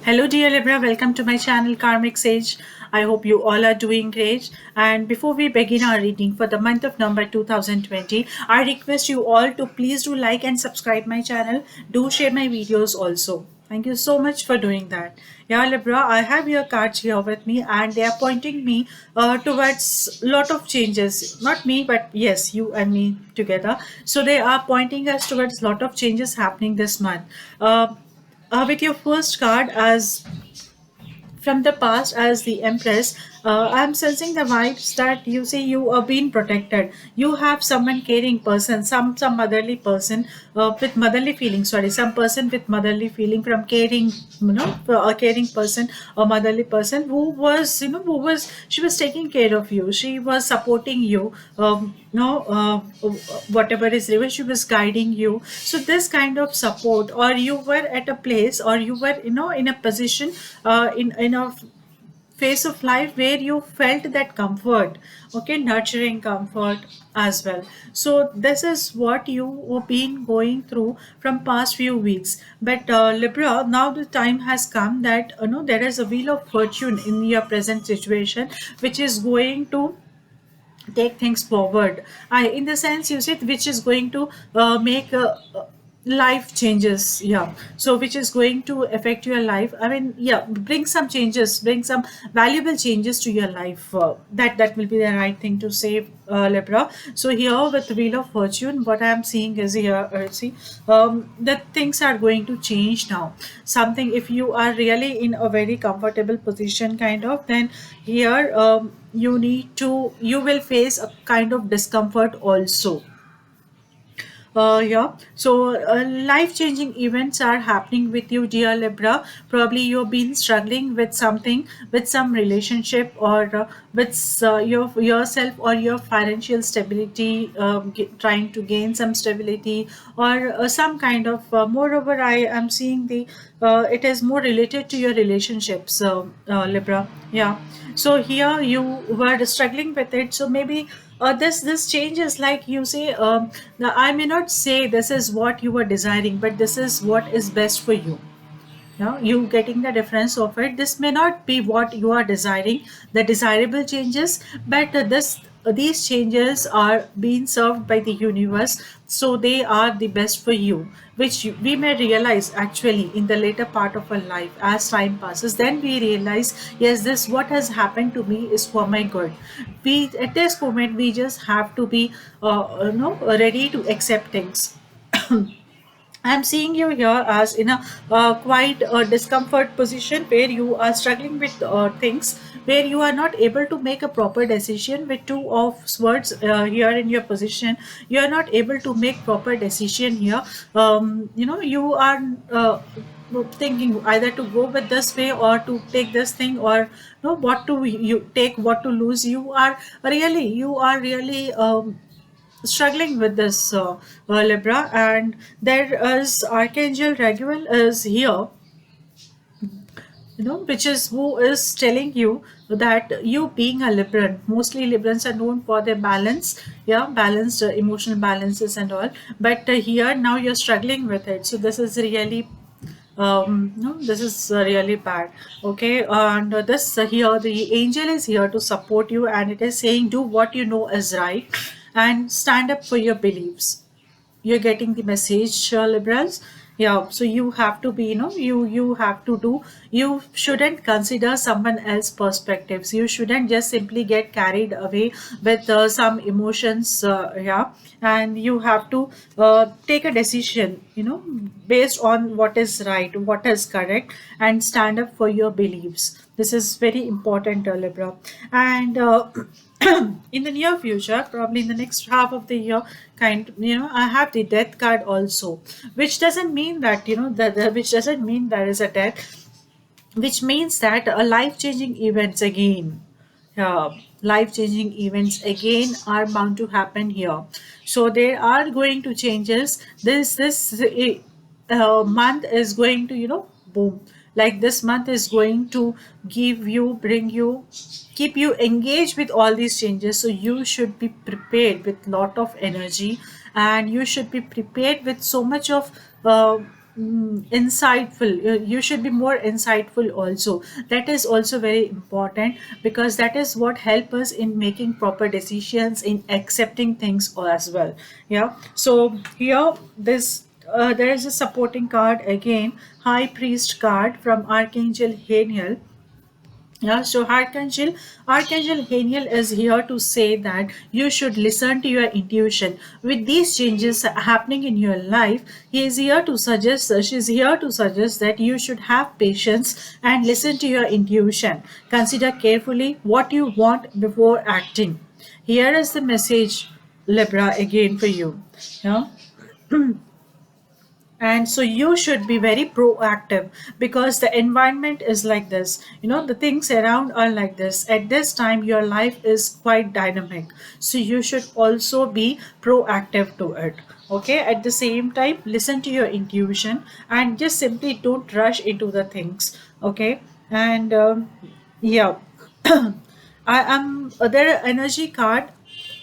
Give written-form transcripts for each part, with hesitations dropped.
Hello, dear Libra. Welcome to my channel Karmic Sage. I hope you all are doing great. And before we begin our reading for the month of November 2020, I request you all to please do like and subscribe my channel. Do share my videos also. Thank you so much for doing that. Yeah, Libra, I have your cards here with me, and they are pointing me towards lot of changes. Not me, but yes, you and me together. So they are pointing us towards lot of changes happening this month. With your first card as from the past as the Empress, I'm sensing the vibes that you say you are being protected. You have someone caring person, some motherly person with motherly feeling. Sorry, some person with motherly feeling from caring, for a caring person, a motherly person who was, who was she was taking care of you. She was supporting you. Whatever is reversed, she was guiding you. So this kind of support, or you were at a place, or you were, in a position, in a phase of life where you felt that comfort, okay, nurturing comfort as well. So this is what you have been going through from past few weeks. But Libra, now the time has come that there is a wheel of fortune in your present situation, which is going to take things forward. In the sense you said, which is going to make life changes. Yeah. So which is going to affect your life. I mean, yeah, bring some changes, bring some valuable changes to your life. That will be the right thing to say, Libra. So here with Wheel of Fortune, what I am seeing is here, see, that things are going to change now. Something, if you are really in a very comfortable position, kind of, then here you will face a kind of discomfort also. Yeah. So life-changing events are happening with you, dear Libra. Probably you've been struggling with something, with some relationship, or with yourself or your financial stability, trying to gain some stability, or some kind of. Moreover, I am seeing the. It is more related to your relationships, Libra. Yeah. So here you were struggling with it. So maybe this changes, like you say. Now, I may not say this is what you were desiring, but this is what is best for you. Now, you getting the difference of it. This may not be what you are desiring, the desirable changes, but these changes are being served by the universe, so they are the best for you, which we may realize actually in the later part of our life as time passes. Then we realize, yes, this what has happened to me is for my good. We at this moment we just have to be, ready to accept things. I'm seeing you here as in a quite discomfort position where you are struggling with things, where you are not able to make a proper decision with two of swords here in your position. You are not able to make proper decision here. You are thinking either to go with this way or to take this thing, or what to you take, what to lose. You are really struggling with this, Libra, and there is Archangel Raguel is here, which is who is telling you that you being a Libran, mostly Librans are known for their balance, yeah, balanced emotional balances and all, but here now you're struggling with it. So this is really no, this is really bad. Okay, and this here the angel is here to support you, and it is saying do what you know is right and stand up for your beliefs. You're getting the message, Liberals. Yeah, so you have to be, you have to do. You shouldn't consider someone else's perspectives. You shouldn't just simply get carried away with some emotions. Yeah, and you have to take a decision, based on what is right, what is correct, and stand up for your beliefs. This is very important, Libra. And in the near future, probably in the next half of the year, I have the death card also, which doesn't mean that, which doesn't mean there is a death, which means that a life-changing events again, life-changing events again are bound to happen here. So there are going to changes. This month is going to, boom, like this month is going to give you, bring you, keep you engaged with all these changes. So you should be prepared with lot of energy, and you should be prepared with so much of insightful. You should be more insightful also. That is also very important, because that is what help us in making proper decisions, in accepting things as well. Yeah, so here this there is a supporting card again, high priest card from Archangel Haniel. Yeah, so Archangel Haniel is here to say that you should listen to your intuition. With these changes happening in your life, he is here to suggest, she's here to suggest that you should have patience and listen to your intuition. Consider carefully what you want before acting. Here is the message, Libra, again for you. Yeah, and so you should be very proactive, because the environment is like this, the things around are like this. At this time your life is quite dynamic, so you should also be proactive to it. Okay, at the same time listen to your intuition and just simply don't rush into the things. Okay, and yeah, I am their energy card.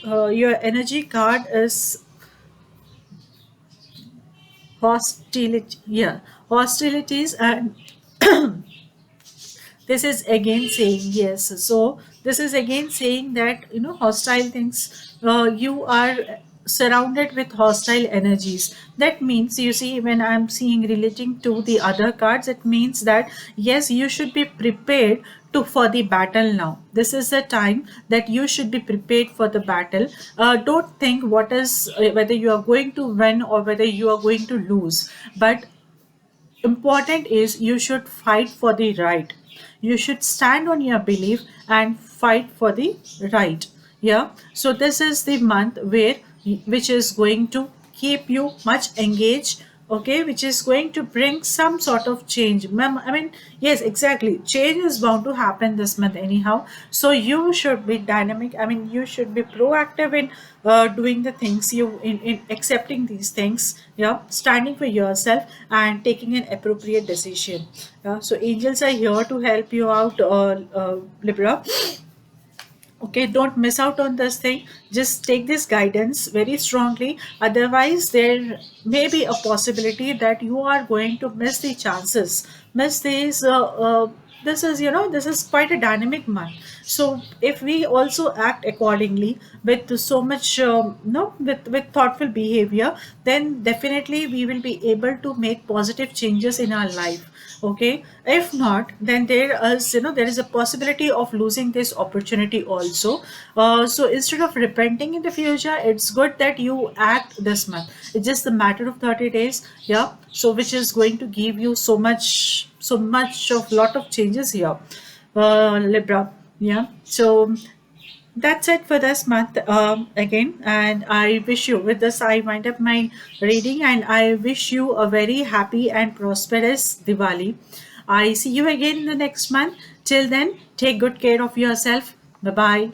Your energy card is hostility, yeah, hostilities. And this is again saying, yes, so this is again saying that hostile things, you are surrounded with hostile energies. That means, you see, when I'm seeing relating to the other cards, it means that yes, you should be prepared to for the battle now. This is the time that you should be prepared for the battle. Don't think what is whether you are going to win or whether you are going to lose, but important is you should fight for the right. You should stand on your belief and fight for the right. Yeah, so this is the month where which is going to keep you much engaged. Okay, which is going to bring some sort of change. I mean, yes, exactly, change is bound to happen this month anyhow, so you should be dynamic. I mean, you should be proactive in doing the things, in accepting these things. Yeah, standing for yourself and taking an appropriate decision. Yeah, so angels are here to help you out, Libra. Okay, don't miss out on this thing. Just take this guidance very strongly, otherwise there may be a possibility that you are going to miss the chances, miss these this is, this is quite a dynamic month. So if we also act accordingly with so much no with thoughtful behavior, then definitely we will be able to make positive changes in our life. Okay, if not, then there is a possibility of losing this opportunity also. So instead of repenting in the future, it's good that you act this month. It's just a matter of 30 days. Yeah, so which is going to give you so much of lot of changes here, Libra. Yeah, so that's it for this month, again. And I wish you, with this I wind up my reading, and I wish you a very happy and prosperous Diwali. I see you again in the next month. Till then, take good care of yourself. Bye bye.